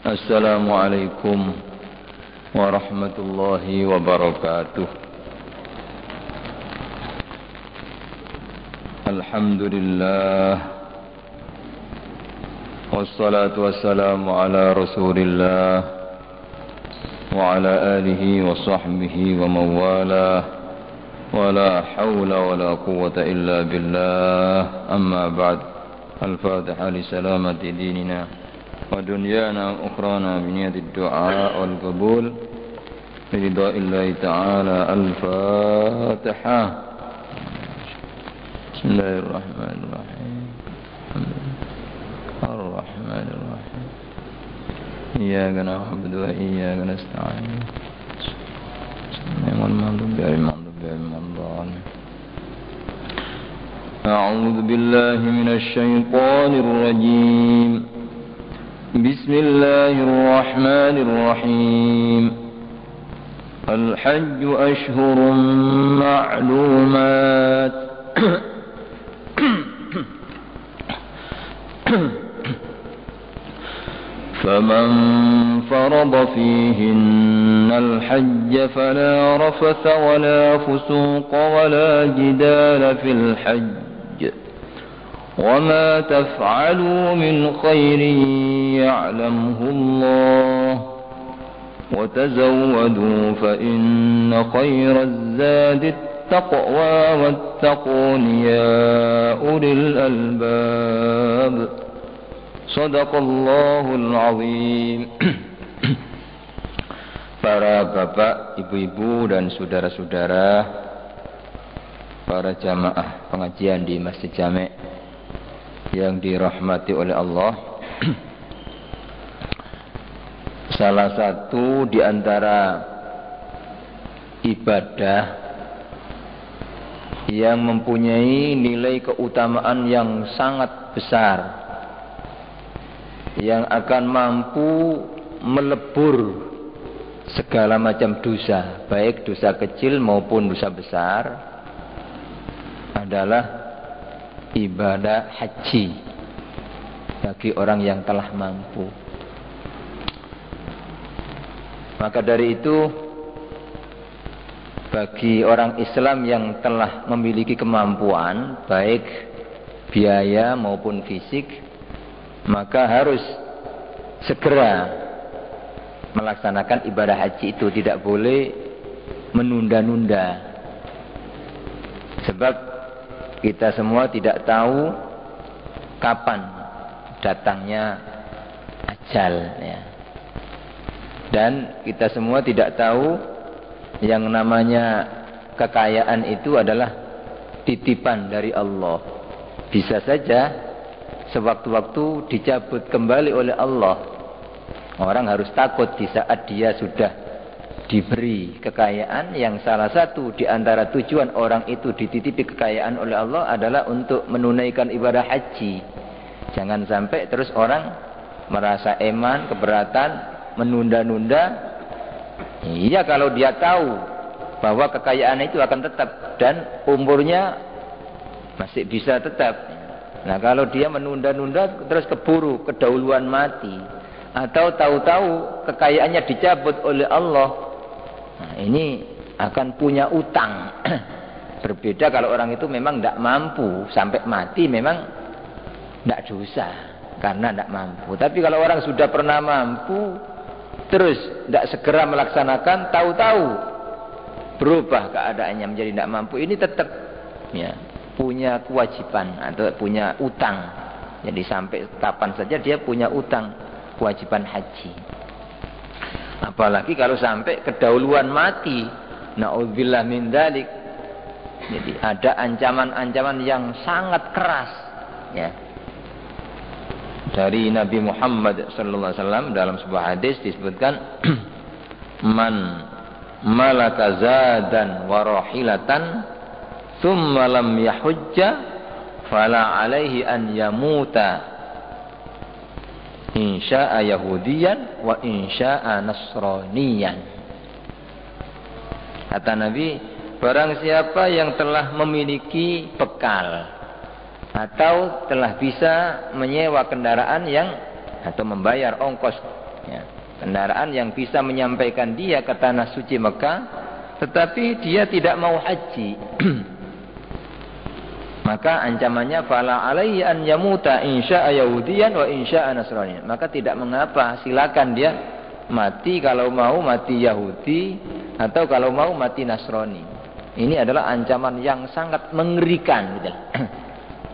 Assalamualaikum warahmatullahi wabarakatuh. Alhamdulillah, wassalatu wassalamu ala rasulillah wa ala alihi wa sahbihi wa mawalah, wa la hawla wa la quwwata illa billah. Amma ba'd. Al-Fatiha li salamati dinina ودنيانا وأخرانا بنية الدعاء والقبول برضاء الله تعالى. الفاتحة. بسم الله الرحمن الرحيم. الرحمن الرحيم. إياك نعبد وإياك نستعين. أعوذ بالله من الشيطان الرجيم. بسم الله الرحمن الرحيم. الحج أشهر معلومات فمن فرض فيهن الحج فلا رفث ولا فسوق ولا جدال في الحج وما تفعلوا من خير يعلمه الله وتزودوا فإن خير الزاد التقوى واتقون يا أولي الألباب. صدق الله العظيم. Para bapak, ibu-ibu dan saudara-saudara, para jamaah pengajian di Masjid Jami' yang dirahmati oleh Allah. Salah satu di antara ibadah yang mempunyai nilai keutamaan yang sangat besar, yang akan mampu melebur segala macam dosa, baik dosa kecil maupun dosa besar, adalah ibadah haji bagi orang yang telah mampu. Maka dari itu, bagi orang Islam yang telah memiliki kemampuan baik biaya maupun fisik, maka harus segera melaksanakan ibadah haji itu, tidak boleh menunda-nunda. Sebab kita semua tidak tahu kapan datangnya ajal, ya. Dan kita semua tidak tahu yang namanya kekayaan itu adalah titipan dari Allah. Bisa saja sewaktu-waktu dicabut kembali oleh Allah. Orang harus takut di saat dia sudah diberi kekayaan, yang salah satu di antara tujuan orang itu dititipi kekayaan oleh Allah adalah untuk menunaikan ibadah haji. Jangan sampai terus orang merasa eman, keberatan, menunda-nunda. Iya, kalau dia tahu bahwa kekayaan itu akan tetap dan umurnya masih bisa tetap. Nah, kalau dia menunda-nunda terus keburu kedahuluan mati, atau tahu-tahu kekayaannya dicabut oleh Allah, nah, ini akan punya utang. Berbeda kalau orang itu memang tidak mampu, sampai mati memang tidak dosa karena tidak mampu. Tapi kalau orang sudah pernah mampu, terus tidak segera melaksanakan, tahu-tahu berubah keadaannya menjadi tidak mampu, ini tetap, ya, punya kewajiban atau punya utang. Jadi sampai kapan saja dia punya utang kewajiban haji. Apalagi kalau sampai kedahuluan mati, na'udzubillah min dzalik. Jadi ada ancaman-ancaman yang sangat keras, ya, dari Nabi Muhammad sallallahu alaihi wasallam. Dalam sebuah hadis disebutkan, man malaka zadan wa rahilatan thumma lam yahujja fala alaihi an yamuta insya'a yahudiyan wa insya'a nasraniyan. Kata Nabi, barang siapa yang telah memiliki bekal atau telah bisa menyewa kendaraan yang atau membayar ongkos Ya. Kendaraan yang bisa menyampaikan dia ke tanah suci Mekah, tetapi dia tidak mau haji. Maka ancamannya fala alaihi an yamuta insya'a yahudiyan wa insya'a nasrani. Maka tidak mengapa, silakan dia mati kalau mau mati Yahudi atau kalau mau mati Nasrani. Ini adalah ancaman yang sangat mengerikan gitu.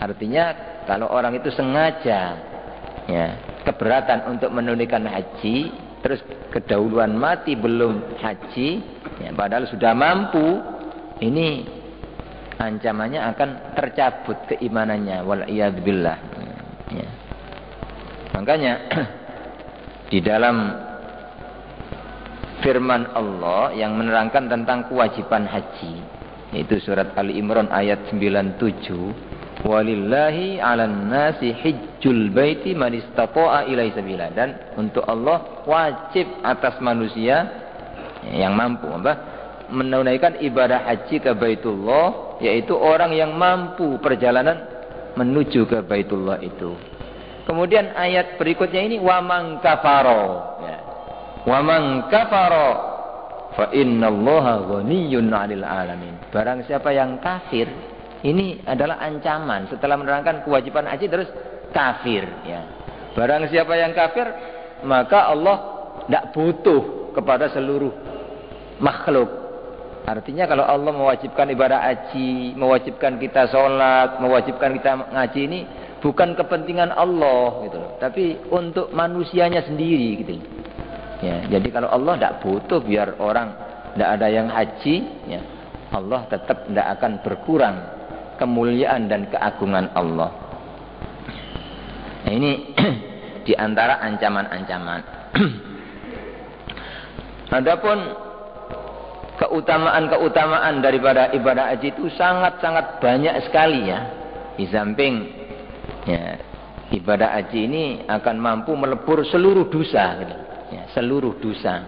Artinya kalau orang itu sengaja ya, keberatan untuk menunaikan haji, terus kedahuluan mati belum haji, ya, padahal sudah mampu, ini ancamannya akan tercabut keimanannya, wal'iyadzubillah. Ya. Makanya di dalam firman Allah yang menerangkan tentang kewajiban haji, yaitu surat Ali Imran ayat 97, walillahi 'alan nasi hijjul baiti man istata'a ilaihi sabila. Dan untuk Allah wajib atas manusia yang mampu menunaikan ibadah haji ke Baitullah, yaitu orang yang mampu perjalanan menuju ke Baitullah itu. Kemudian ayat berikutnya ini wa man kafara, ya. Wa man kafara fa innallaha ghaniyyun 'anil 'alamin. Barang siapa yang kafir, ini adalah ancaman setelah menerangkan kewajiban haji terus kafir, ya. Barang siapa yang kafir, maka Allah tidak butuh kepada seluruh makhluk. Artinya kalau Allah mewajibkan ibadah haji, mewajibkan kita sholat, mewajibkan kita ngaji, ini bukan kepentingan Allah gitu loh, tapi untuk manusianya sendiri gitu. Ya, jadi kalau Allah tidak butuh biar orang tidak ada yang haji, ya, Allah tetap tidak akan berkurang kemuliaan dan keagungan Allah. Nah, ini diantara ancaman-ancaman. Adapun keutamaan-keutamaan daripada ibadah haji itu sangat-sangat banyak sekali ya. Di samping ya, ibadah haji ini akan mampu melebur seluruh dosa gitu. Ya, seluruh dosa.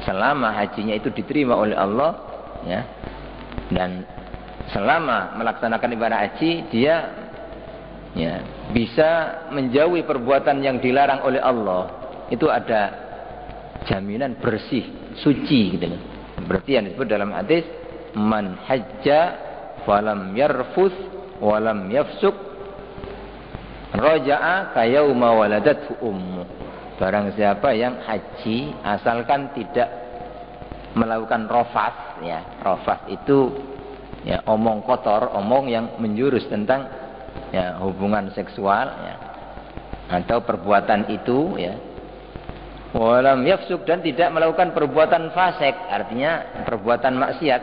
Selama hajinya itu diterima oleh Allah, ya. Dan selama melaksanakan ibadah haji dia ya, bisa menjauhi perbuatan yang dilarang oleh Allah. Itu ada jaminan bersih, suci gitu loh. Berarti yang disebut dalam hadis man hajja falam yarfus walam yafsuk raja'a kayauma waladathu ummu. Barang siapa yang haji asalkan tidak melakukan rafas, ya. Rafas itu ya omong kotor, omong yang menjurus tentang ya hubungan seksual, ya. Atau perbuatan itu, ya. Walam yafsuk, dan tidak melakukan perbuatan fasik, artinya perbuatan maksiat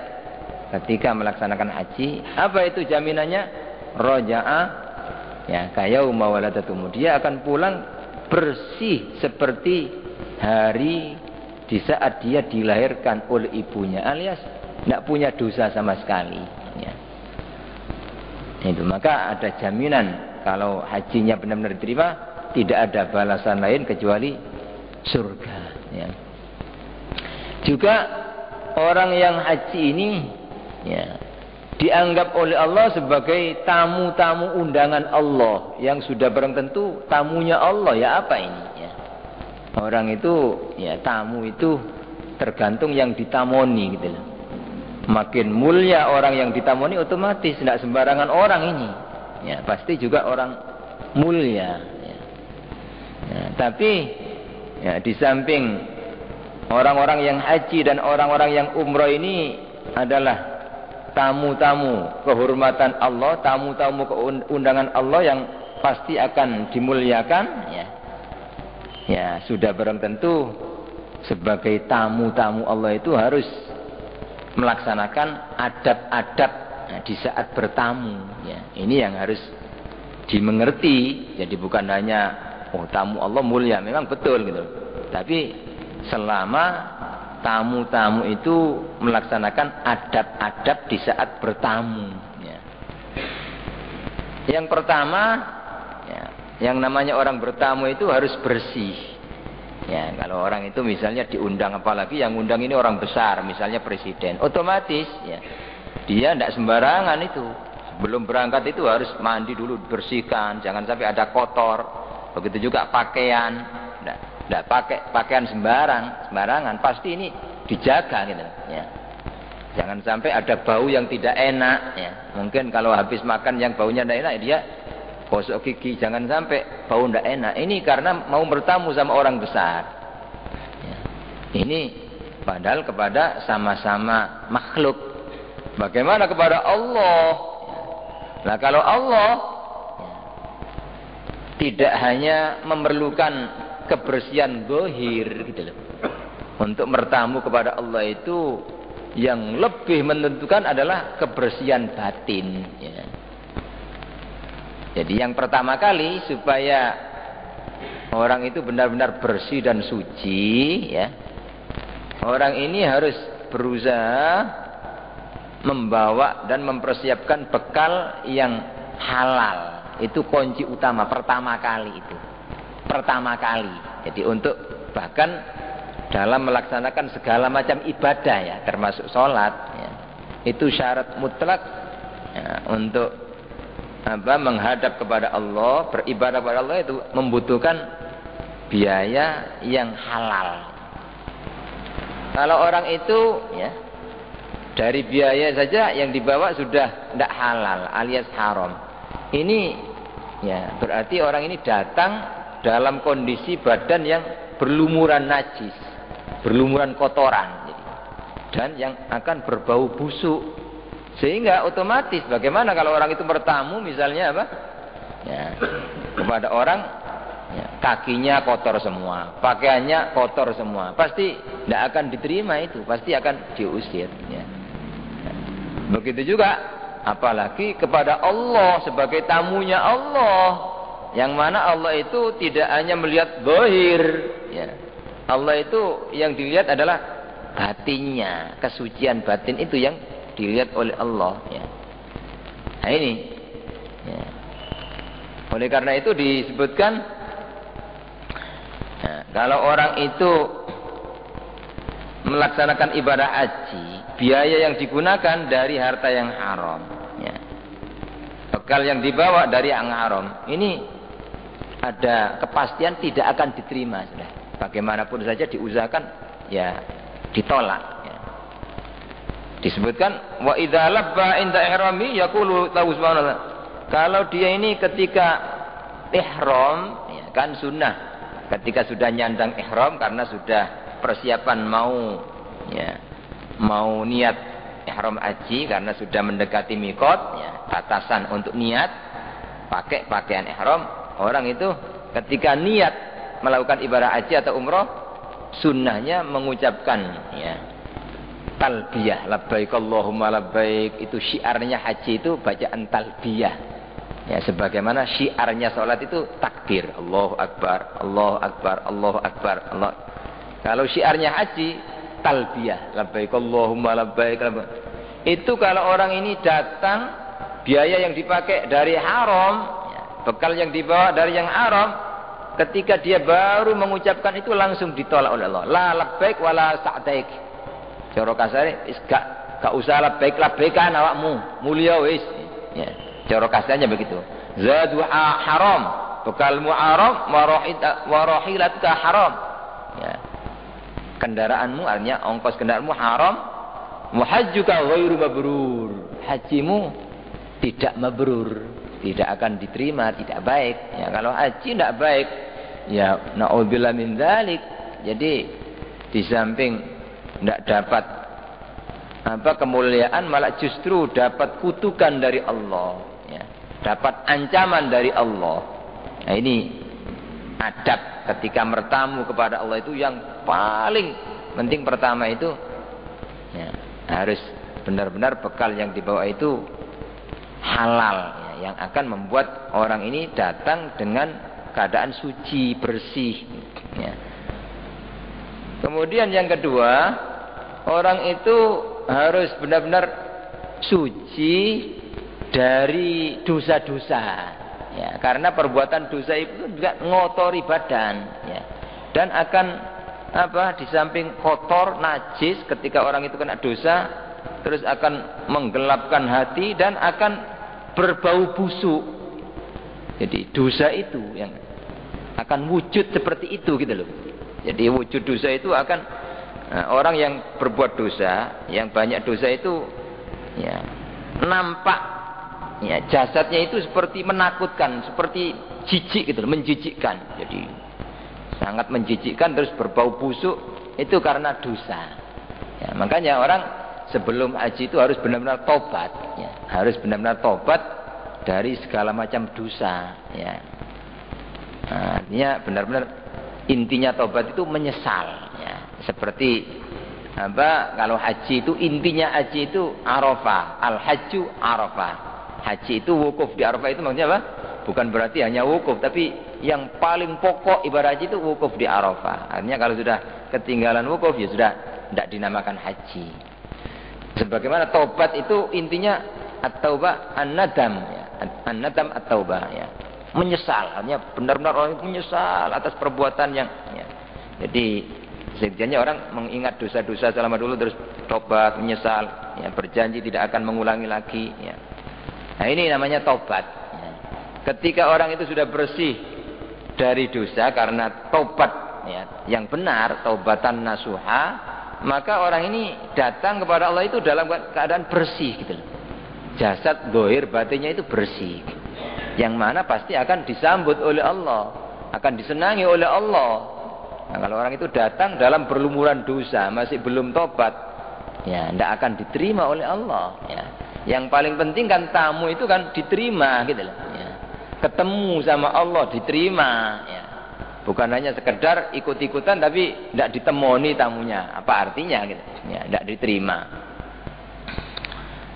ketika melaksanakan haji. Apa itu jaminannya? Raja'a ya kayauma waladatumu. Dia akan pulang bersih seperti hari di saat dia dilahirkan oleh ibunya, alias tidak punya dosa sama sekali, ya. Itu maka ada jaminan kalau hajinya benar-benar diterima, tidak ada balasan lain kecuali surga, ya. Juga orang yang haji ini ya dianggap oleh Allah sebagai tamu-tamu undangan Allah yang sudah barang tentu tamunya Allah, ya. Apa ini, ya. Orang itu ya tamu itu tergantung yang ditamoni gitu loh. Makin mulia orang yang ditamoni, otomatis tidak sembarangan orang ini, ya, pasti juga orang mulia, ya. Nah, tapi ya, di samping orang-orang yang haji dan orang-orang yang umroh ini adalah tamu-tamu kehormatan Allah, tamu-tamu keundangan Allah yang pasti akan dimuliakan, ya. Ya, sudah barang tentu sebagai tamu-tamu Allah itu harus melaksanakan adab-adab di saat bertamu, ya. Ini yang harus dimengerti. Jadi bukan hanya oh tamu Allah mulia, memang betul gitu. Tapi selama tamu-tamu itu melaksanakan adab-adab di saat bertamu, ya. Yang pertama, ya, yang namanya orang bertamu itu harus bersih. Ya, kalau orang itu misalnya diundang, apalagi yang undang ini orang besar, misalnya presiden, otomatis ya dia tidak sembarangan itu. Sebelum berangkat itu harus mandi dulu, bersihkan, jangan sampai ada kotor. Begitu juga pakaian. Nah, Tidak pakai pakaian sembarangan, pasti ini dijaga gitu ya. Jangan sampai ada bau yang tidak enak ya. Mungkin kalau habis makan yang baunya tidak enak dia gosok gigi, jangan sampai bau tidak enak. Ini karena mau bertamu sama orang besar ya. Ini padahal kepada sama-sama makhluk. Bagaimana kepada Allah? Nah kalau Allah ya, tidak hanya memerlukan kebersihan zahir gitu loh. Untuk bertamu kepada Allah itu yang lebih menentukan adalah kebersihan batin ya. Jadi yang pertama kali supaya orang itu benar-benar bersih dan suci ya, orang ini harus berusaha membawa dan mempersiapkan bekal yang halal. Itu kunci utama pertama kali itu. Pertama kali. Jadi untuk bahkan dalam melaksanakan segala macam ibadah ya, termasuk sholat ya, itu syarat mutlak ya, untuk menghadap kepada Allah, beribadah kepada Allah itu membutuhkan biaya yang halal. Kalau orang itu ya dari biaya saja yang dibawa sudah tidak halal alias haram, ini ya berarti orang ini datang dalam kondisi badan yang berlumuran najis, berlumuran kotoran dan yang akan berbau busuk. Sehingga otomatis bagaimana kalau orang itu bertamu misalnya apa ya, kepada orang ya, kakinya kotor semua, pakaiannya kotor semua, pasti tidak akan diterima, itu pasti akan diusir ya. Begitu juga apalagi kepada Allah sebagai tamunya Allah, yang mana Allah itu tidak hanya melihat zahir ya. Allah itu yang dilihat adalah batinnya, kesucian batin itu yang dilihat oleh Allah ya. Nah ini ya. Oleh karena itu disebutkan ya, kalau orang itu melaksanakan ibadah haji, biaya yang digunakan dari harta yang haram ya. Bekal yang dibawa dari yang haram, ini ada kepastian tidak akan diterima sudah. Bagaimanapun saja diusahakan ya ditolak ya. Disebutkan wa idza labba inda ihrami yaqulu lahu subhanallah. Kalau dia ini ketika ihram ya, kan sunnah ketika sudah nyandang ihram karena sudah persiapan mau niat ihram haji karena sudah mendekati miqat ya, batasan untuk niat pakai pakaian ihram. Orang itu ketika niat melakukan ibadah haji atau umroh, sunnahnya mengucapkan ya talbiyah, labbaik Allahumma labbaik. Itu syiarnya haji itu bacaan talbiyah ya, sebagaimana syiarnya sholat itu takbir, Allahu Akbar, Allahu Akbar, Allahu Akbar, Allah. Kalau syiarnya haji talbiyah, labbaik Allahumma labbaik. Itu kalau orang ini datang, biaya yang dipakai dari haram ya, bekal yang dibawa dari yang haram, ketika dia baru mengucapkan itu langsung ditolak oleh Allah. La labbaik wala sa'daik. Cara kasare gak usah labbaik labbaikan awakmu, mulia wis. Ya, cara kasarnya begitu. Zadu haram, bekalmu haram, wa rahilatuka haram. Ya. Kendaraanmu artinya ongkos kendaraanmu haram, muhajjuka ghairu mabrur. Hajimu tidak mabrur, tidak akan diterima, tidak baik. Ya, kalau haji tidak baik, ya naudzubillah min dzalik. Jadi di samping tidak dapat kemuliaan, malah justru dapat kutukan dari Allah, ya, dapat ancaman dari Allah. Nah ini adab ketika bertamu kepada Allah itu yang paling penting. Pertama itu ya, harus benar-benar bekal yang dibawa itu halal ya, yang akan membuat orang ini datang dengan keadaan suci, bersih ya. Kemudian yang kedua, orang itu harus benar-benar suci dari dosa-dosa ya, karena perbuatan dosa itu juga ngotori badan ya, dan akan di samping kotor, najis ketika orang itu kena dosa, terus akan menggelapkan hati dan akan berbau busuk. Jadi dosa itu yang akan wujud seperti itu gitu loh. Jadi wujud dosa itu akan orang yang berbuat dosa, yang banyak dosa itu ya nampak ya jasadnya itu seperti menakutkan, seperti jijik gitu, menjijikkan. Jadi sangat menjijikkan, terus berbau busuk, itu karena dosa. Ya, makanya orang sebelum haji itu harus benar-benar tobat, ya. Harus benar-benar tobat dari segala macam dosa, ya. Nah, artinya benar-benar intinya tobat itu menyesal, ya. Seperti apa? Kalau haji itu intinya haji itu Arafah, al-hajju Arafah. Haji itu wukuf di Arafah, itu maksudnya apa? Bukan berarti hanya wukuf, tapi yang paling pokok ibadah haji itu wukuf di Arafah. Artinya kalau sudah ketinggalan wukuf ya sudah tidak dinamakan haji. Sebagaimana tobat itu intinya at-taubah an-nadam, ya. An-nadam at-taubah, ya. Menyesal, artinya benar-benar orang menyesal atas perbuatan yang ya. Jadi sejatinya orang mengingat dosa-dosa selama dulu terus tobat, menyesal, ya, berjanji tidak akan mengulangi lagi, ya. Nah, ini namanya tobat, ya. Ketika orang itu sudah bersih dari dosa karena tobat, ya, yang benar, taubatan nasuha, maka orang ini datang kepada Allah itu dalam keadaan bersih gitu loh. Jasad, zahir, batinnya itu bersih. Yang mana pasti akan disambut oleh Allah, akan disenangi oleh Allah. Nah, kalau orang itu datang dalam berlumuran dosa, masih belum tobat, ya tidak akan diterima oleh Allah, ya. Yang paling penting kan tamu itu kan diterima gitu loh, ya. Ketemu sama Allah diterima, ya. Bukan hanya sekedar ikut-ikutan tapi tidak ditemoni tamunya. Apa artinya gitu? Ya, tidak diterima.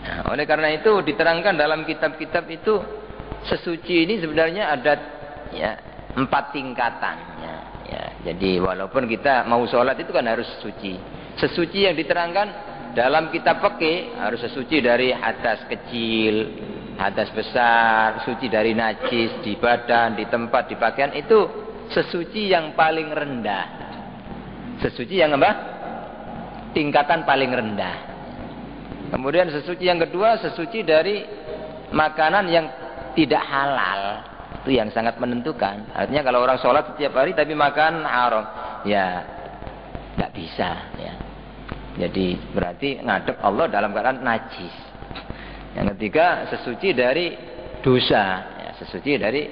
Nah, oleh karena itu diterangkan dalam kitab-kitab itu sesuci ini sebenarnya ada ya 4 tingkatan, ya. Ya, jadi walaupun kita mau sholat itu kan harus suci. Sesuci yang diterangkan dalam kitab fikih harus sesuci dari hadas kecil, hadas besar, suci dari najis di badan, di tempat, di pakaian, itu sesuci yang paling rendah. Sesuci yang apa? Tingkatan paling rendah. Kemudian sesuci yang kedua, sesuci dari makanan yang tidak halal. Itu yang sangat menentukan. Artinya kalau orang sholat setiap hari tapi makan haram, ya tidak bisa, ya. Jadi berarti ngadep Allah dalam keadaan najis. Yang ketiga, sesuci dari dosa, ya, sesuci dari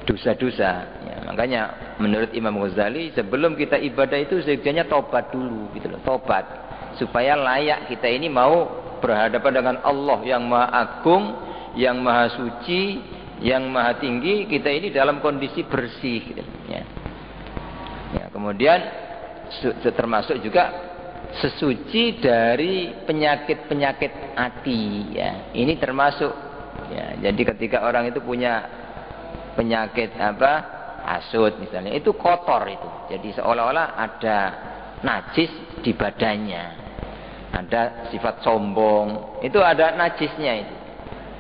dosa-dosa, ya. Makanya menurut Imam Ghazali sebelum kita ibadah itu sebenarnya tobat dulu gitu loh, tobat supaya layak kita ini mau berhadapan dengan Allah yang Maha Agung, yang Maha Suci, yang Maha Tinggi. Kita ini dalam kondisi bersih gitu, ya. Ya, kemudian termasuk juga sesuci dari penyakit-penyakit hati, ya. Ini termasuk, ya. Jadi ketika orang itu punya penyakit apa, hasud misalnya, itu kotor itu. Jadi seolah-olah ada najis di badannya, ada sifat sombong, itu ada najisnya itu,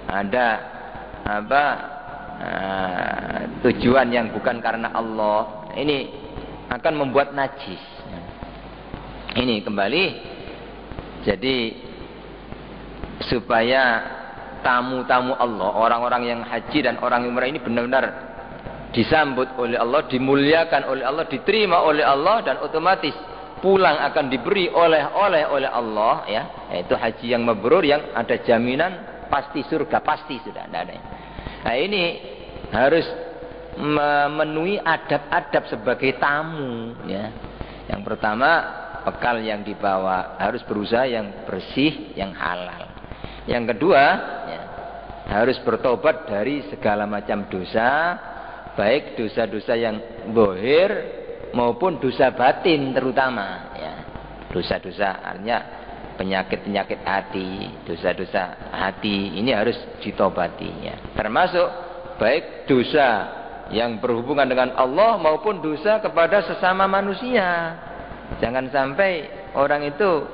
ada apa tujuan yang bukan karena Allah, ini akan membuat najis. Ini kembali, jadi supaya tamu-tamu Allah, orang-orang yang haji dan orang umrah ini benar-benar disambut oleh Allah, dimuliakan oleh Allah, diterima oleh Allah, dan otomatis pulang akan diberi oleh-oleh oleh Allah, ya, yaitu haji yang mabrur, yang ada jaminan pasti surga, pasti sudah tidak ada. Nah, ini harus memenuhi adab-adab sebagai tamu, ya. Yang pertama, bekal yang dibawa harus berusaha yang bersih, yang halal. Yang kedua, ya, harus bertobat dari segala macam dosa, baik dosa-dosa yang zahir maupun dosa batin terutama, ya. Dosa-dosa artinya penyakit-penyakit hati, dosa-dosa hati ini harus ditobati, ya. Termasuk baik dosa yang berhubungan dengan Allah maupun dosa kepada sesama manusia. Jangan sampai orang itu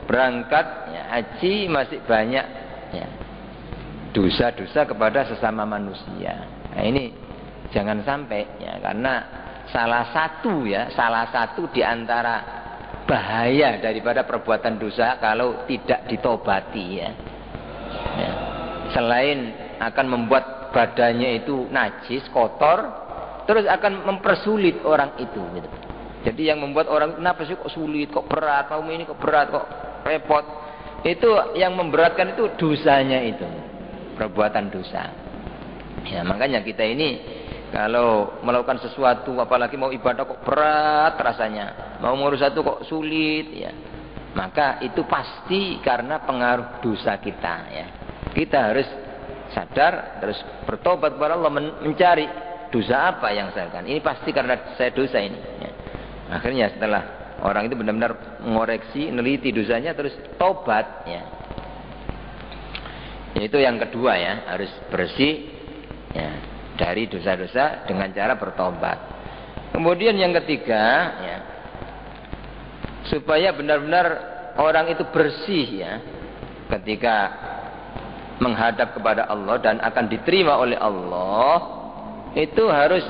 berangkat, ya, haji masih banyak, ya, dosa-dosa kepada sesama manusia. Nah, ini jangan sampai, ya, karena salah satu di antara bahaya daripada perbuatan dosa kalau tidak ditobati, ya. Ya. Selain akan membuat badannya itu najis, kotor, terus akan mempersulit orang itu, gitu. Jadi yang membuat orang kenapa sih kok sulit, kok berat, kaum ini kok berat, kok repot. Itu yang memberatkan itu dosanya itu. Perbuatan dosa. Ya, makanya kita ini kalau melakukan sesuatu apalagi mau ibadah kok berat rasanya, mau ngurus satu kok sulit ya. Maka itu pasti karena pengaruh dosa kita ya. Kita harus sadar terus bertobat kepada Allah, mencari dosa apa yang saya lakukan. Ini pasti karena saya dosa ini ya. Akhirnya setelah orang itu benar-benar mengoreksi, meneliti dosanya terus tobat ya. Itu yang kedua ya, harus bersih ya, dari dosa-dosa dengan cara bertobat. Kemudian yang ketiga ya, supaya benar-benar orang itu bersih ya ketika menghadap kepada Allah dan akan diterima oleh Allah, itu harus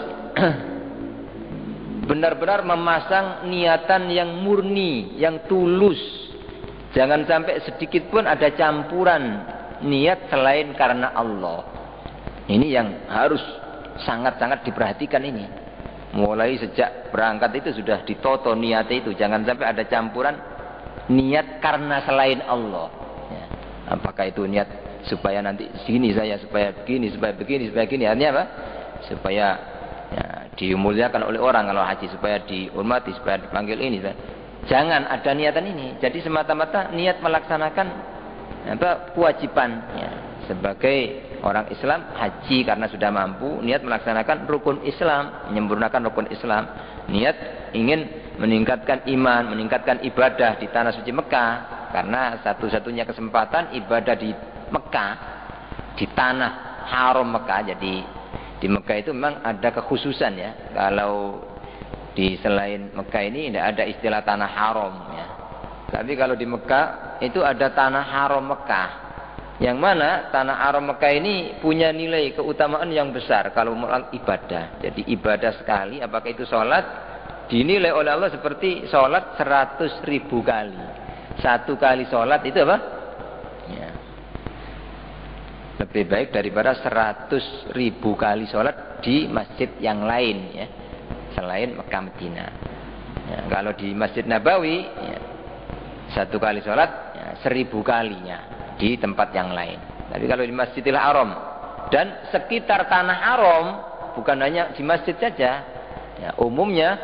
benar-benar memasang niatan yang murni, yang tulus. Jangan sampai sedikit pun ada campuran niat selain karena Allah. Ini yang harus sangat-sangat diperhatikan ini. Mulai sejak berangkat itu sudah ditoto niatnya itu. Jangan sampai ada campuran niat karena selain Allah ya. Apakah itu niat supaya nanti sini saya, supaya begini, supaya begini, supaya begini. Artinya apa? Supaya ya, dimuliakan oleh orang kalau haji, supaya dihormati, supaya dipanggil ini. Jangan ada niatan ini. Jadi semata-mata niat melaksanakan kewajiban ya. Sebagai orang Islam haji karena sudah mampu, niat melaksanakan rukun Islam, menyempurnakan rukun Islam, niat ingin meningkatkan iman, meningkatkan ibadah di tanah suci Mekah, karena satu-satunya kesempatan ibadah di Mekah, di tanah haram Mekah. Jadi di Mekah itu memang ada kekhususan ya. Kalau di selain Mekah ini tidak ada istilah tanah haram ya. Tapi kalau di Mekah itu ada tanah haram Mekah, yang mana tanah haram Mekah ini punya nilai keutamaan yang besar kalau melakukan ibadah. Jadi ibadah sekali, apakah itu sholat, dinilai oleh Allah seperti sholat 100.000 kali. Satu kali sholat itu apa? Ya. Lebih baik daripada 100.000 kali sholat di masjid yang lain ya, selain Mekah Madinah. Ya, kalau di Masjid Nabawi ya, satu kali sholat ya, 1000 kalinya di tempat yang lain. Tapi kalau di Masjidil Haram dan sekitar tanah haram, bukan hanya di masjid saja ya, umumnya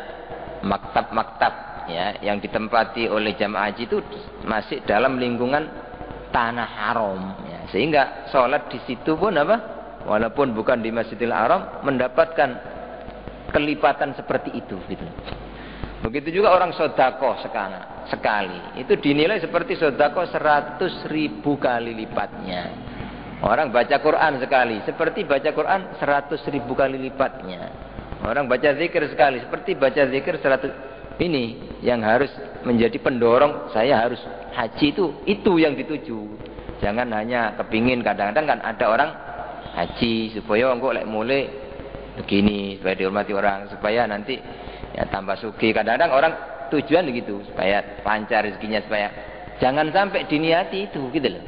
maktab-maktab ya, yang ditempati oleh jamaah haji itu masih dalam lingkungan tanah haram ya. Sehingga sholat di situ pun apa, walaupun bukan di Masjidil Haram, mendapatkan kelipatan seperti itu gitu. Begitu juga orang sodako sekali itu dinilai seperti sodako 100.000 kali lipatnya. Orang baca Quran sekali seperti baca Quran 100.000 kali lipatnya. Orang baca zikir sekali seperti baca zikir 100. Ini yang harus menjadi pendorong saya harus haji, itu yang dituju. Jangan hanya kepingin, kadang-kadang kan ada orang haji supaya engkau lek mulai begini, supaya dihormati orang, supaya nanti ya tambah sugih. Kadang-kadang orang tujuan begitu supaya lancar rezekinya, supaya jangan sampai diniati itu gitu loh.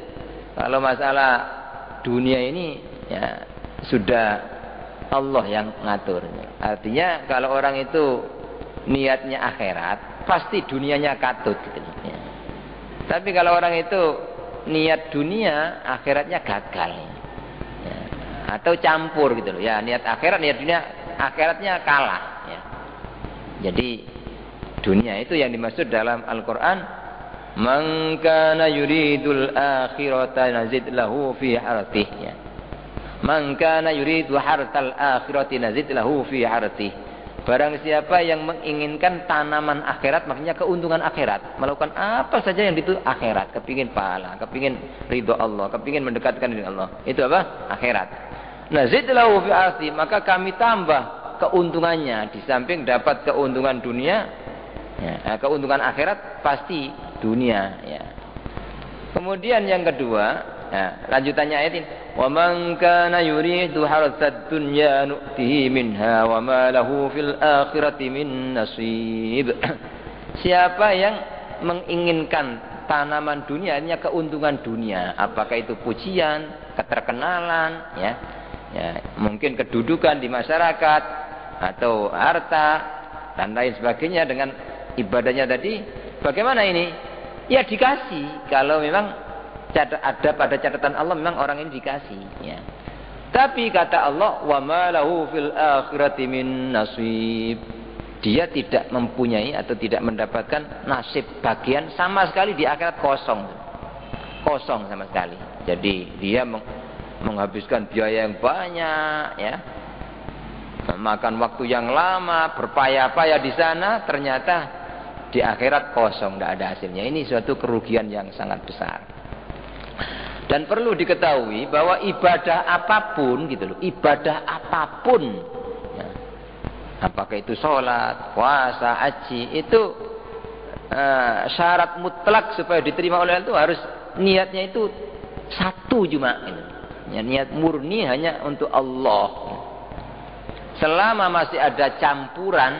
Kalau masalah dunia ini ya sudah Allah yang ngatur. Artinya kalau orang itu niatnya akhirat, pasti dunianya katut gitu loh. Ya. Tapi kalau orang itu niat dunia, akhiratnya gagal ya. Atau campur gitu loh. Ya niat akhirat, niat dunia, akhiratnya kalah ya. Jadi dunia itu yang dimaksud dalam Al-Quran, man kana yuridul akhirata nazid lahu fi hartih ya. Man kana yuridu hartal akhirati nazid lahu fi hartih. Barang siapa yang menginginkan tanaman akhirat, maksudnya keuntungan akhirat, melakukan apa saja yang itu akhirat, kepingin pahala, kepingin ridho Allah, kepingin mendekatkan diri Allah, itu apa? Akhirat. Nazid lahu fi hartih, maka kami tambah keuntungannya. Di samping dapat keuntungan dunia ya, keuntungan akhirat pasti dunia ya. Kemudian yang kedua ya, lanjutannya ayat ini, wa man kana yuridu harsad dunya nu'tihi minha wa ma lahu fil akhirati min nasib. Siapa yang menginginkan tanaman dunia, artinya keuntungan dunia, apakah itu pujian, keterkenalan ya, mungkin kedudukan di masyarakat atau harta dan lain sebagainya dengan ibadahnya tadi, bagaimana ini? Ya dikasih. Kalau memang ada pada catatan Allah memang orang ini dikasih. Ya. Tapi kata Allah, wa ma lahu fil akhirati min nasib. Dia tidak mempunyai atau tidak mendapatkan nasib bagian sama sekali di akhirat, kosong. Kosong sama sekali. Jadi dia menghabiskan biaya yang banyak, ya, memakan waktu yang lama, berpayah-payah di sana, ternyata di akhirat kosong, tidak ada hasilnya. Ini suatu kerugian yang sangat besar. Dan perlu diketahui bahwa ibadah apapun, gitu loh, ibadah apapun, ya, apakah itu sholat, puasa, haji, itu syarat mutlak supaya diterima oleh Allah itu harus niatnya itu satu cuma, ya, niat murni hanya untuk Allah. Selama masih ada campuran,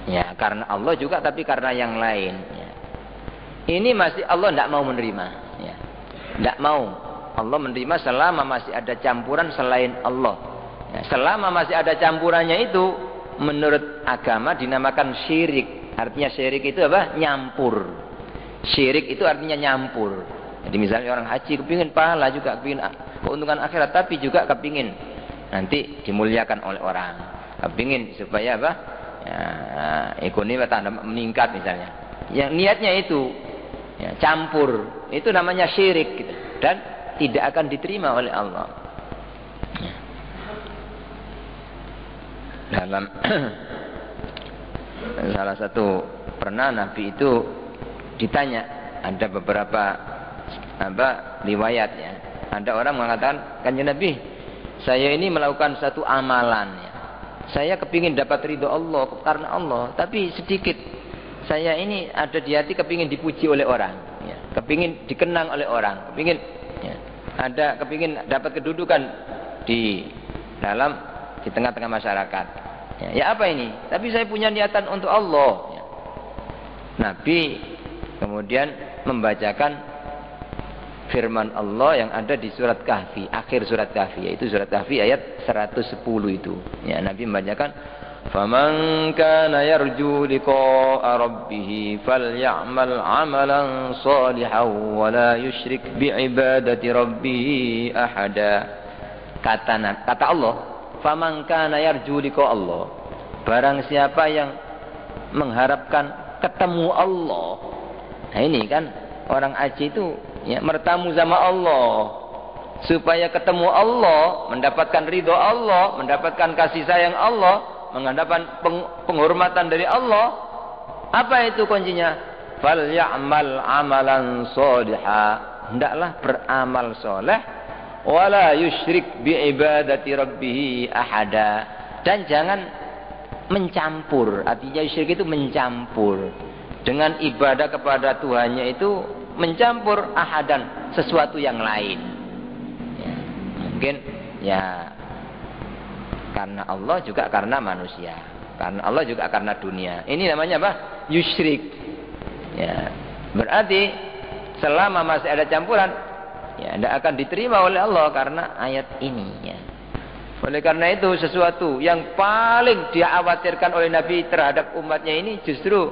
ya karena Allah juga tapi karena yang lain, ya, ini masih Allah tidak mau menerima, ya, tidak mau Allah menerima selama masih ada campuran selain Allah, ya, selama masih ada campurannya itu menurut agama dinamakan syirik. Artinya syirik itu apa? Nyampur. Syirik itu artinya nyampur. Jadi misalnya orang haji kepingin pahala juga, kepingin keuntungan akhirat, tapi juga kepingin nanti dimuliakan oleh orang, kepingin supaya apa? Ya, ekonomi meningkat misalnya. Yang niatnya itu, ya, campur, itu namanya syirik, gitu. Dan tidak akan diterima oleh Allah. Ya. Dalam salah satu pernah Nabi itu ditanya, ada beberapa riwayat, ya. Ada orang mengatakan, kanjeng Nabi, saya ini melakukan satu amalan, ya. Saya kepingin dapat ridho Allah karena Allah, tapi sedikit. Saya ini ada di hati kepingin dipuji oleh orang, ya. Kepingin dikenang oleh orang, kepingin, ya, kepingin dapat kedudukan di tengah-tengah masyarakat. Ya apa ini? Tapi saya punya niatan untuk Allah, ya. Nabi kemudian membacakan firman Allah yang ada di surat Kahfi, akhir surat Kahfi, yaitu surat Kahfi ayat 110 itu. Ya, Nabi membacakan, "Faman kana yarju liqa'a rabbih falyamal 'amalan shalihan wa la yusyrik bi'ibadati rabbih ahada." Kata Allah, "Faman kana yarju liqa'a Allah." Barang siapa yang mengharapkan ketemu Allah. Nah ini kan orang haji itu, ya, bertamu sama Allah supaya ketemu Allah, mendapatkan ridho Allah, mendapatkan kasih sayang Allah, mendapatkan penghormatan dari Allah. Apa itu kuncinya? Fal ya'mal amalan sholiha. Hendaklah beramal soleh, wala yusyrik bi ibadati rabbih ahada. Dan jangan mencampur. Artinya syirik itu mencampur dengan ibadah kepada Tuhannya, itu mencampur ahadan, sesuatu yang lain, ya, mungkin ya karena Allah juga karena manusia, karena Allah juga karena dunia. Ini namanya apa? Yusyrik, ya. Berarti selama masih ada campuran, ya tidak akan diterima oleh Allah karena ayat ini, ya. Oleh karena itu sesuatu yang paling dia khawatirkan oleh Nabi terhadap umatnya ini justru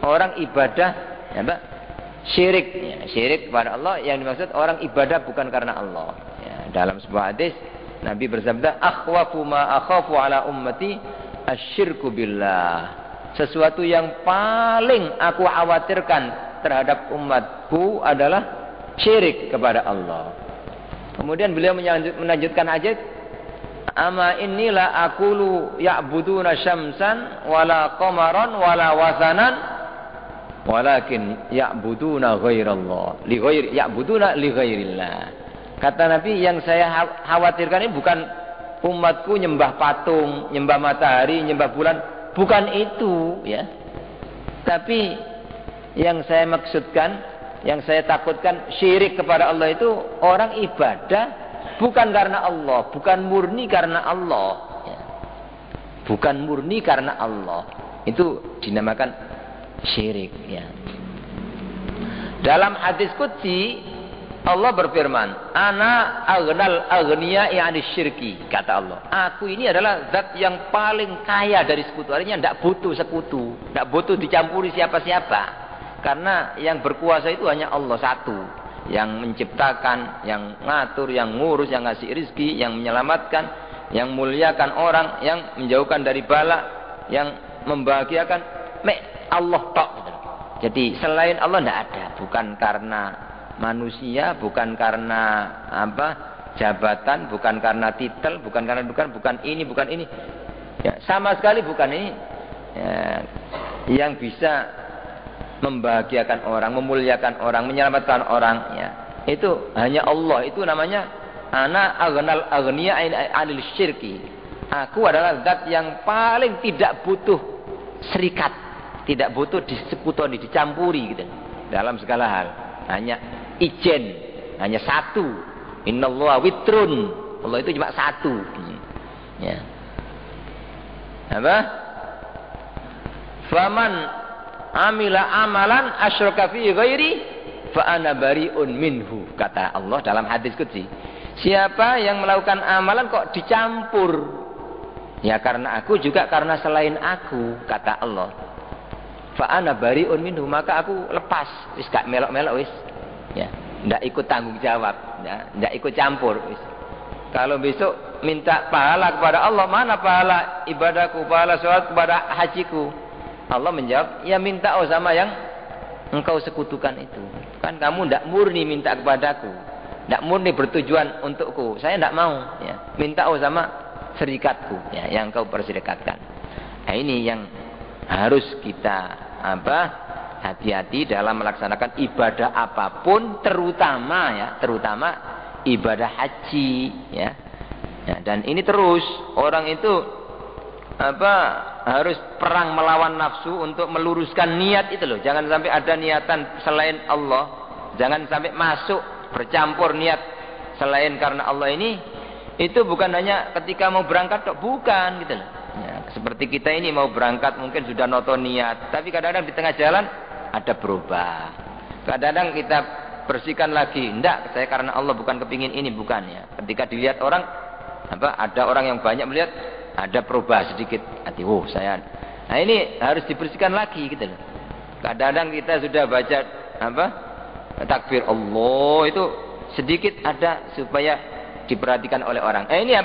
orang ibadah, ya, Mbak, syirik, ya, syirik kepada Allah. Yang dimaksud orang ibadah bukan karena Allah, ya. Dalam sebuah hadis Nabi bersabda, "Akhwafu ma akhafu ala ummati asyirku billah." Sesuatu yang paling aku khawatirkan terhadap umatku adalah syirik kepada Allah. Kemudian beliau melanjutkan ayat, "Ama innila aqulu ya'buduna syamsan wala qamaran wala wasanan walakin ya'buduna ghairallah ya'buduna li ghairillah." Kata Nabi, yang saya khawatirkan ini bukan umatku nyembah patung, nyembah matahari, nyembah bulan, bukan itu, ya. Tapi yang saya maksudkan, yang saya takutkan syirik kepada Allah itu orang ibadah bukan karena Allah, bukan murni karena Allah, ya. Bukan murni karena Allah, itu dinamakan syirik, ya. Dalam hadis qudsi Allah berfirman, "Ana aghnal aghniya'i 'anil syirki," kata Allah. Aku ini adalah zat yang paling kaya dari sekutu. Artinya tidak butuh sekutu, tidak butuh dicampuri siapa-siapa. Karena yang berkuasa itu hanya Allah satu, yang menciptakan, yang ngatur, yang ngurus, yang ngasih rezeki, yang menyelamatkan, yang muliakan orang, yang menjauhkan dari bala, yang membahagiakan. Allah tok. Jadi selain Allah tidak ada, bukan karena manusia, bukan karena jabatan, bukan karena titel, bukan karena bukan ini, bukan ini. Ya, sama sekali bukan ini. Ya, yang bisa membahagiakan orang, memuliakan orang, menyelamatkan orang, ya. Itu hanya Allah. Itu namanya ana aghnal aghniya 'anil syirki. Aku adalah zat yang paling tidak butuh serikat, tidak butuh disekutuan, dicampuri gitu dalam segala hal. Hanya ijen, hanya satu. Innallaha witrun. Allah itu cuma satu. Ya. Apa? Faman amila amalan asyraka fi ghairi fa ana bari'un minhu, kata Allah dalam hadis qudsi. Siapa yang melakukan amalan kok dicampur? Ya karena aku juga karena selain aku, kata Allah. Fa ana bari'un minhu, maka aku lepas, wis gak melok-melok wis. Ya, ndak ikut tanggung jawab, ya, ndak ikut campur. Kalau besok minta pahala kepada Allah, mana pahala ibadahku, pahala sholat kepada hajiku? Allah menjawab, ya minta sama yang engkau sekutukan itu. Kan kamu ndak murni minta kepadaku, ndak murni bertujuan untukku. Saya ndak mau. Ya, minta sama serikatku, ya, yang engkau perserikatkan. Nah, ini yang harus kita hati-hati dalam melaksanakan ibadah apapun, terutama ibadah haji, ya. Dan ini terus orang itu harus perang melawan nafsu untuk meluruskan niat itu loh. Jangan sampai ada niatan selain Allah, jangan sampai masuk bercampur niat selain karena Allah ini. Itu bukan hanya ketika mau berangkat kok, bukan gitu loh. Ya, seperti kita ini mau berangkat mungkin sudah noto niat, tapi kadang-kadang di tengah jalan ada berubah. Kadang-kadang kita bersihkan lagi, enggak, saya karena Allah bukan kepingin ini, bukan ya. Ketika dilihat orang, ada orang yang banyak melihat, ada perubahan sedikit hati, saya. Nah ini harus dibersihkan lagi gitu loh. Kadang-kadang kita sudah baca takbir Allah itu sedikit ada supaya diperhatikan oleh orang. Ini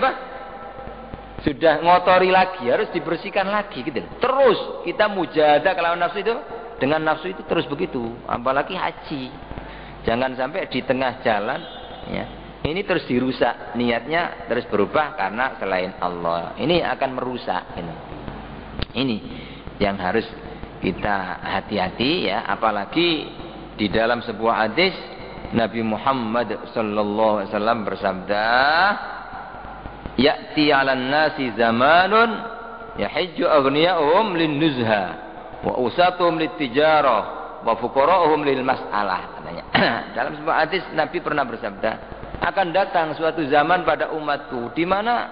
sudah ngotori lagi, harus dibersihkan lagi gitu. Terus kita mujahadah kelawan nafsu itu, dengan nafsu itu terus begitu. Apalagi haji, jangan sampai di tengah jalan, ya, ini terus dirusak niatnya, terus berubah karena selain Allah. Ini akan merusak. Ini yang harus kita hati-hati, ya. Apalagi di dalam sebuah hadis Nabi Muhammad sallallahu alaihi wasallam bersabda, ya'ti 'alan nasi zamanun yahijju aghniyahum lin-nuzha wa usatuhum lit-tijarah wa fuqara'uhum lil-mas'alah, katanya. Dalam sebuah hadis Nabi pernah bersabda, akan datang suatu zaman pada umatku di mana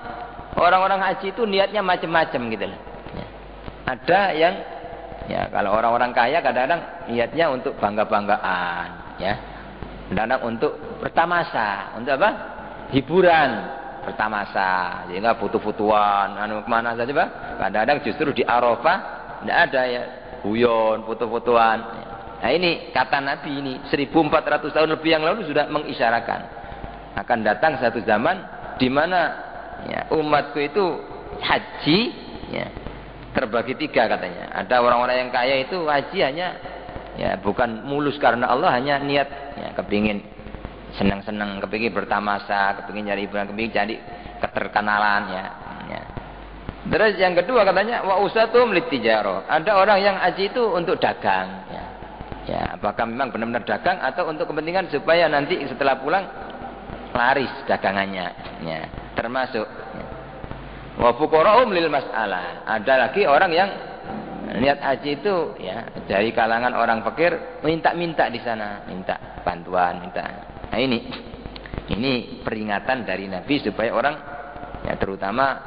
orang-orang haji itu niatnya macam-macam gitu loh. Ya. Ada yang kalau orang-orang kaya kadang-kadang niatnya untuk bangga-banggaan, ya. Kadang-kadang untuk bertamasa, untuk hiburan. Bertamasa, sehingga foto-fotoan, kemana saja, kadang-kadang justru di Arafah tidak ada ya, guyon, foto-fotoan. Nah ini kata Nabi ini 1400 tahun lebih yang lalu sudah mengisyaratkan akan datang satu zaman di mana ya, umatku itu haji, ya, terbagi tiga katanya. Ada orang-orang yang kaya itu haji hanya ya bukan mulus karena Allah, hanya niat ya, kepingin senang-senang, kepingin bertamasa, kepingin cari hiburan, kepingin cari keterkenalan, ya. Terus yang kedua katanya wa usatum litijaro. Ada orang yang haji itu untuk dagang, ya. Ya, apakah memang benar-benar dagang atau untuk kepentingan supaya nanti setelah pulang laris dagangannya, ya. Termasuk ya. Wa fuqara'um lil mas'alah. Ada lagi orang yang niat haji itu ya dari kalangan orang fakir, minta-minta di sana, minta bantuan, minta. Nah ini peringatan dari Nabi supaya orang ya terutama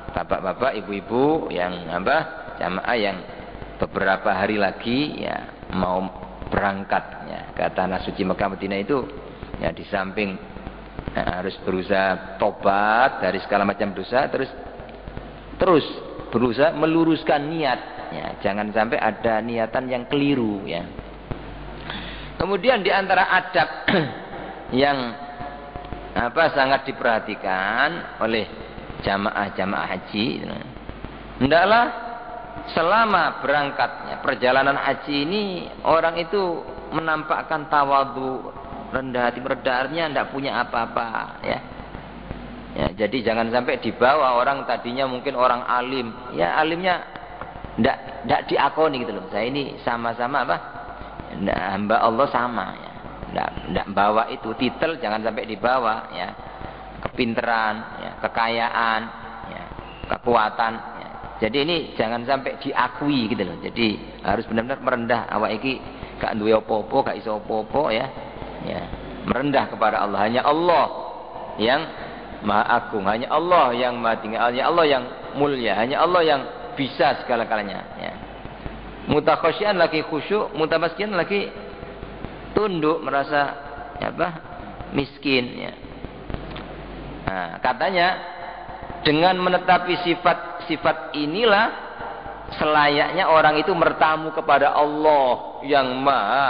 bapak-bapak, ibu-ibu yang jamaah yang beberapa hari lagi ya mau berangkat ya ke tanah suci Mekah Madinah itu Ya, di samping harus berusaha tobat dari segala macam dosa, terus berusaha meluruskan niat. Ya, jangan sampai ada niatan yang keliru. Ya. Kemudian di antara adab yang sangat diperhatikan oleh jamaah haji, hendaklah selama berangkatnya perjalanan haji ini orang itu menampakkan tawadhu, rendah hati, meredahnya, tidak punya apa-apa, ya. Ya, jadi jangan sampai dibawa orang tadinya mungkin orang alim, ya alimnya tidak diakoni gitu loh. Saya ini sama-sama hamba Allah sama, ya. Tidak bawa itu titel, jangan sampai dibawa, ya. Kepinteran, ya, kekayaan, ya, kekuatan. Ya. Jadi ini jangan sampai diakui gitu loh. Jadi harus benar-benar merendah. Awak iki gak duwe apa-apa, gak iso apa-apa, ya. Ya, merendah kepada Allah. Hanya Allah yang Maha Agung, hanya Allah yang Maha Tinggi, hanya Allah yang mulia, hanya Allah yang bisa segala-galanya. Ya. Mutakhasyian lagi khusyuk, mutamaskian lagi tunduk, merasa miskin. Ya. Nah, katanya dengan menetapi sifat-sifat inilah selayaknya orang itu bertamu kepada Allah yang Maha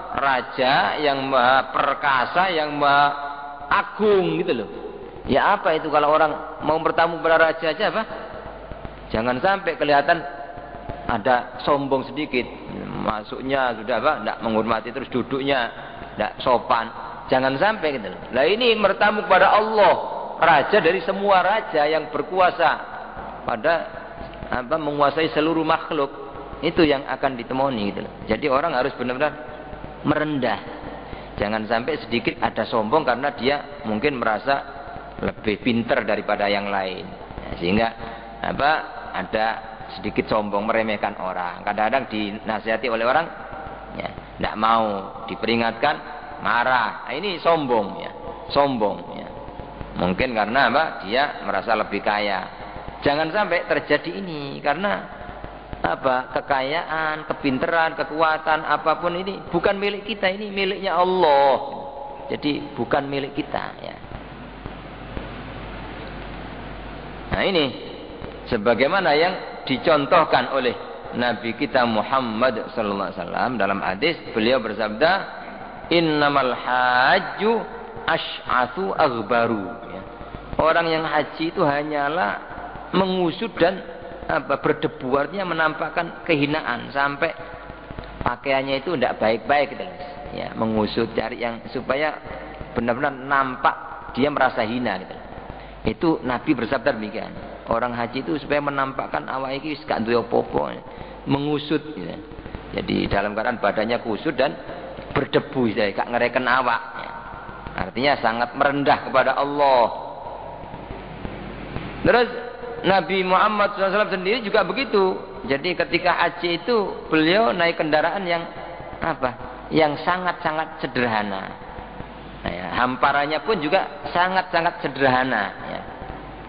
Raja, yang Maha Perkasa, yang Maha Agung gitu loh. Ya apa itu kalau orang mau bertamu kepada raja aja jangan sampai kelihatan ada sombong sedikit. Masuknya sudah tidak menghormati, terus duduknya tidak sopan. Jangan sampai gitu loh. Nah ini bertamu kepada Allah, raja dari semua raja yang berkuasa pada menguasai seluruh makhluk. Itu yang akan ditemoni gitu loh. Jadi orang harus benar-benar merendah. Jangan sampai sedikit ada sombong karena dia mungkin merasa lebih pintar daripada yang lain. Ya, sehingga ada sedikit sombong, meremehkan orang. Kadang-kadang dinasihati oleh orang, ya, tidak mau, diperingatkan, marah. Nah, ini sombong, ya, sombong. Ya. Mungkin karena dia merasa lebih kaya. Jangan sampai terjadi ini karena kekayaan, kepinteran, kekuatan apapun ini bukan milik kita, ini miliknya Allah. Jadi bukan milik kita, ya. Nah ini sebagaimana yang dicontohkan oleh Nabi kita Muhammad sallallahu alaihi wasallam dalam hadis, beliau bersabda, "Innamal hajju asy'atsu aghbaru." Ya. Orang yang haji itu hanyalah mengusut dan berdebu, artinya menampakkan kehinaan sampai pakaiannya itu tidak baik-baik gitu. Ya, mengusut, cari yang supaya benar-benar nampak dia merasa hina gitu. Itu Nabi bersabda demikian. Orang haji itu supaya menampakkan awak iki gak duwe apa-apa, mengusut gitu. Jadi dalam keadaan badannya kusut dan berdebu, gak ngereken awak. Ya. Artinya sangat merendah kepada Allah. Terus Nabi Muhammad SAW sendiri juga begitu. Jadi ketika haji itu beliau naik kendaraan yang yang sangat-sangat sederhana. Nah, ya, hamparannya pun juga sangat-sangat sederhana. Ya.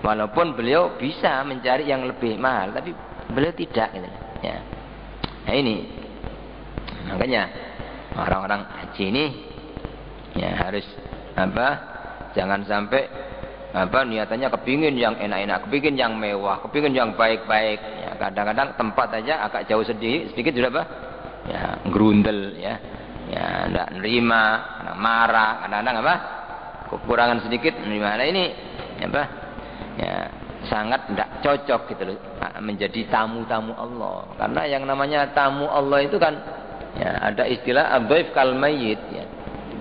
Walaupun beliau bisa mencari yang lebih mahal, tapi beliau tidak. Gitu. Ya. Nah ini, makanya orang-orang haji ini ya harus jangan sampai niatannya kepingin yang enak-enak, kepingin yang mewah, kepingin yang baik-baik. Ya, kadang-kadang tempat aja agak jauh sedikit sudah ya gerundel, ya, ya tidak nerima, marah, kadang-kadang kekurangan sedikit nerima. Nah ini ya sangat tidak cocok gitu loh menjadi tamu-tamu Allah. Karena yang namanya tamu Allah itu kan ya ada istilah adzaif kal mayyit, ya.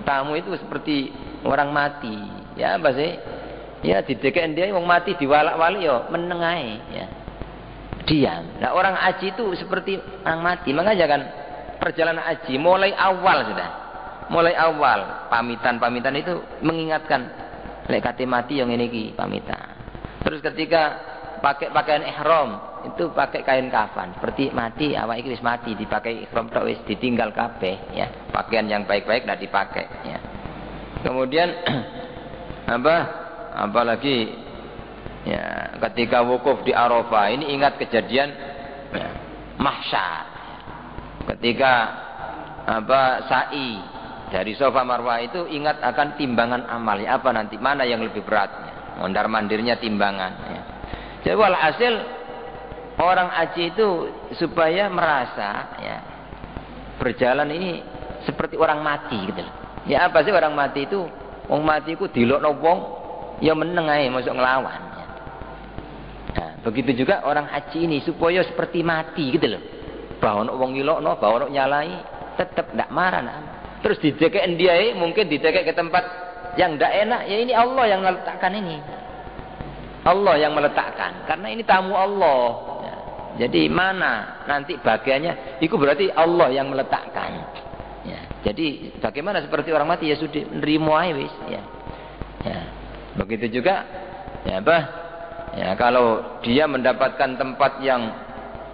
Tamu itu seperti orang mati, ya apa sih? Ya didekeken dia wong mati diwalak-walik ya menengae, ya. Diam. Nah orang haji itu seperti orang mati. Makanya kan perjalanan haji mulai awal sudah. Mulai awal pamitan itu mengingatkan lek kate mati yang ini iki pamitan. Terus ketika pakai pakaian ihram itu pakai kain kafan. Seperti mati awak iki wis mati dipakai ihram tok wis ditinggal kabeh, ya. Pakaian yang baik-baik enggak dipakai, ya. Kemudian apalagi ya ketika wukuf di Arafah ini ingat kejadian ya, mahsyar ketika sa'i dari Safa Marwah itu ingat akan timbangan amalnya apa nanti, mana yang lebih beratnya, mondar mandirnya timbangan ya. Jadi walhasil orang haji itu supaya merasa ya berjalan ini seperti orang mati gitu loh. Ya apa sih orang mati itu? Wong mati itu dilokno wong ya meneng ae masuk ngelawan ya. Nah, begitu juga orang haji ini supaya seperti mati gitu loh. Bahwa ono wong ngilokno, bahwa ono nyalai, tetap ndak marah nak. Terus didekeken dia mungkin didekek ke tempat yang ndak enak, ya ini Allah yang meletakkan ini. Allah yang meletakkan karena ini tamu Allah. Ya. Jadi mana nanti bagiannya itu berarti Allah yang meletakkan. Ya. Jadi bagaimana seperti orang mati ya sudah nerimo ae wis ya. Ya. Begitu juga ya apa? Ya kalau dia mendapatkan tempat yang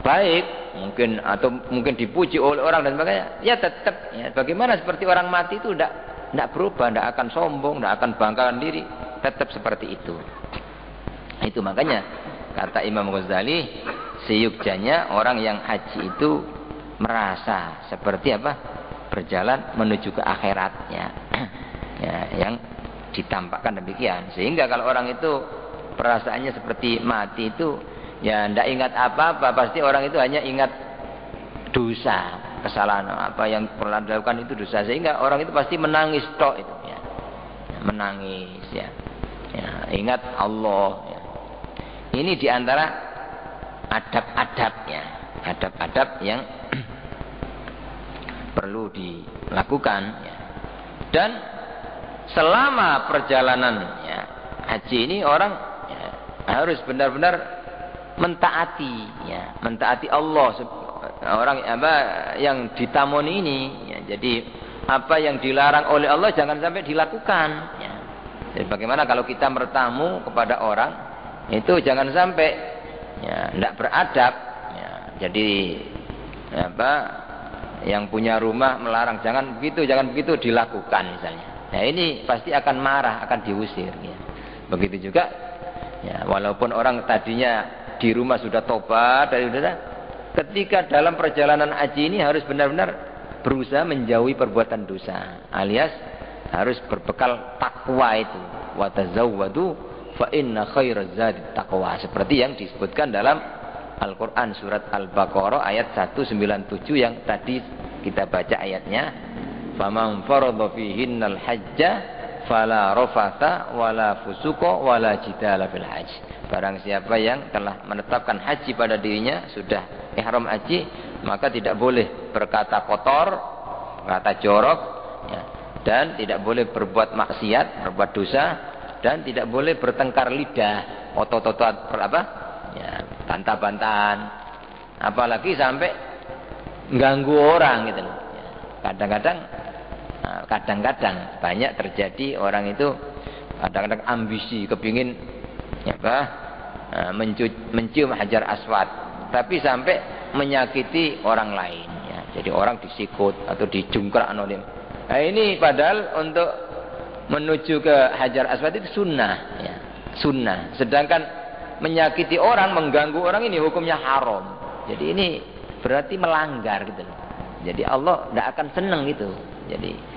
baik mungkin atau mungkin dipuji oleh orang dan sebagainya, ya tetap ya bagaimana seperti orang mati itu tidak berubah, tidak akan sombong, tidak akan banggakan diri, tetap seperti itu. Itu makanya kata Imam Ghazali, seyukjanya orang yang haji itu merasa seperti apa? Berjalan menuju ke akhiratnya. Ya, yang ditampakkan demikian. Sehingga kalau orang itu perasaannya seperti mati itu, ya tidak ingat apa-apa, pasti orang itu hanya ingat dosa, kesalahan apa yang pernah dilakukan itu dosa, sehingga orang itu pasti menangis tok itu ya. Menangis ya. Ya, ingat Allah ya. Ini diantara adab-adabnya, adab-adab yang perlu dilakukan ya. Dan selama perjalanan ya, haji ini orang ya, harus benar-benar mentaati ya, mentaati Allah orang apa yang ditamoni ini ya. Jadi apa yang dilarang oleh Allah jangan sampai dilakukan ya. Jadi bagaimana kalau kita bertamu kepada orang itu jangan sampai ya tidak beradab ya. Jadi apa yang punya rumah melarang jangan begitu dilakukan misalnya. Nah ini pasti akan marah, akan diusir ya. Begitu juga ya, walaupun orang tadinya di rumah sudah tobat dari sudah, ketika dalam perjalanan haji ini harus benar-benar berusaha menjauhi perbuatan dosa, alias harus berbekal takwa itu. Wa tazawwadu fa inna khairaz zadi taqwa, seperti yang disebutkan dalam Al-Qur'an surat Al-Baqarah ayat 197 yang tadi kita baca ayatnya, faman faradha fihinnal hajja fala rafatha wala fusuqa wala jidala fil hajj. Barang siapa yang telah menetapkan haji pada dirinya, sudah ihram haji, maka tidak boleh berkata kotor, berkata jorok ya, dan tidak boleh berbuat maksiat, berbuat dosa, dan tidak boleh bertengkar lidah, otot-otot apa ya, bantah-bantahan, apalagi sampai ganggu orang gitu loh. Kadang-kadang banyak terjadi orang itu kadang-kadang ambisi, kepingin ya apa, mencium hajar aswad, tapi sampai menyakiti orang lain ya. Jadi orang disikut atau dijungkrak anonim. Nah ini padahal untuk menuju ke hajar aswad itu sunnah ya, sunnah. Sedangkan menyakiti orang, mengganggu orang ini hukumnya haram. Jadi ini berarti melanggar gitu loh. Jadi Allah tidak akan senang gitu. Jadi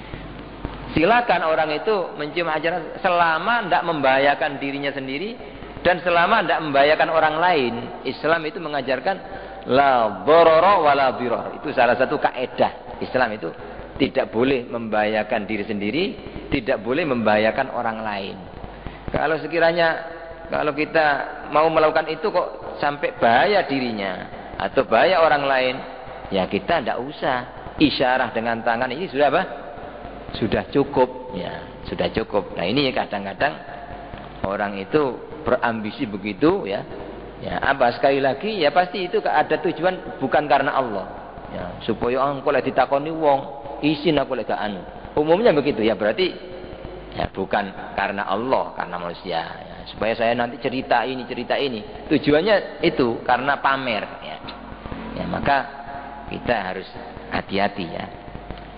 silakan orang itu mencium hajar aswad selama tidak membahayakan dirinya sendiri dan selama tidak membahayakan orang lain. Islam itu mengajarkan la dharara wala dirar. Itu salah satu kaidah Islam itu, tidak boleh membahayakan diri sendiri, tidak boleh membahayakan orang lain. Kalau sekiranya kalau kita mau melakukan itu kok sampai bahaya dirinya atau bahaya orang lain, ya kita tidak usah. Isyarah dengan tangan ini sudah apa? Sudah cukup ya, sudah cukup. Nah ini kadang-kadang orang itu berambisi begitu ya. Ya apa, sekali lagi ya pasti itu ada tujuan bukan karena Allah ya, supaya engko lek ditakoni wong isin aku lek gak anu. Umumnya begitu ya, berarti ya bukan karena Allah, karena manusia ya. Supaya saya nanti cerita ini. Tujuannya itu karena pamer ya. Ya maka kita harus hati-hati ya.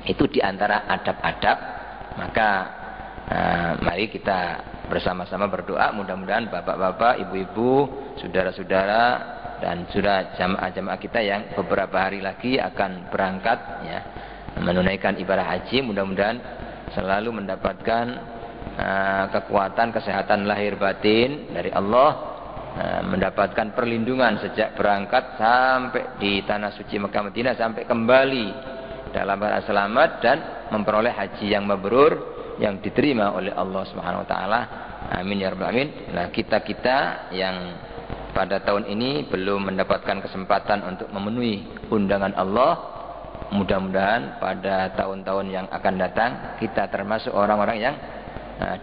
Itu diantara adab-adab. Maka mari kita bersama-sama berdoa, mudah-mudahan bapak-bapak, ibu-ibu, saudara-saudara dan sudah jamaah-jamaah kita yang beberapa hari lagi akan berangkat ya, menunaikan ibadah haji, mudah-mudahan selalu mendapatkan kekuatan, kesehatan lahir batin dari Allah, mendapatkan perlindungan sejak berangkat sampai di tanah suci Mekah Madinah, sampai kembali dalam keadaan selamat, dan memperoleh haji yang mabrur yang diterima oleh Allah Subhanahu wa taala. Amin ya rabbal alamin. Nah, kita-kita yang pada tahun ini belum mendapatkan kesempatan untuk memenuhi undangan Allah, mudah-mudahan pada tahun-tahun yang akan datang kita termasuk orang-orang yang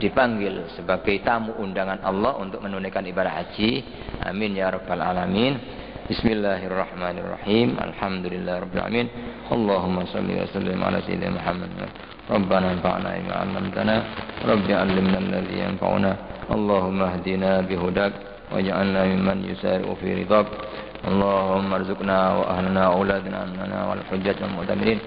dipanggil sebagai tamu undangan Allah untuk menunaikan ibadah haji. Amin ya rabbal alamin. Bismillahirrahmanirrahim. Alhamdulillahirabbil alamin. Allahumma shalli wa sallim ala sayyidina Muhammad. Rabbana anfa'na bima 'allamtana. Rabbi 'allimna alladhi yanfa'una. Allahumma hdina bihudak waj'alna mimman yusari'u fi ridhak. Allahumma arzuqna wa ahlana wa auladana annana wal hujjat wal mu'tamirin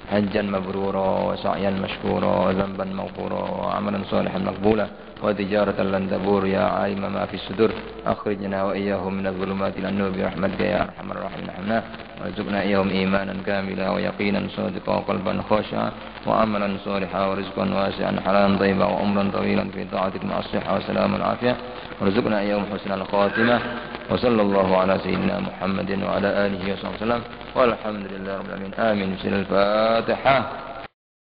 hajjan mabrura wa sa'yan mashkura wa dhanban maghfura wa amalan salihan maqbula wa tijaratan lan tabur ya 'alima ma fi sudur akhrijna wa iyyahum min adh-dhulumati ila an-nur bi rahmatika ya arhamar rahimin. warzuqna iyyahum imanan kamila wa yaqinan sadiqan wa qalban khashi'an wa amalan salihan wa rizqan wasi'an halalan thayyiban wa umran tawilan fi ta'atik ma'as-sihha wa salaman afiyah. warzuqna iyyahum husnal khatimah. wa sallallahu ala sayyidina Muhammadin wa ala alihi wa sallam walhamdulillahi rabbil alamin. Amin. Bismillahirrahmanirrahim.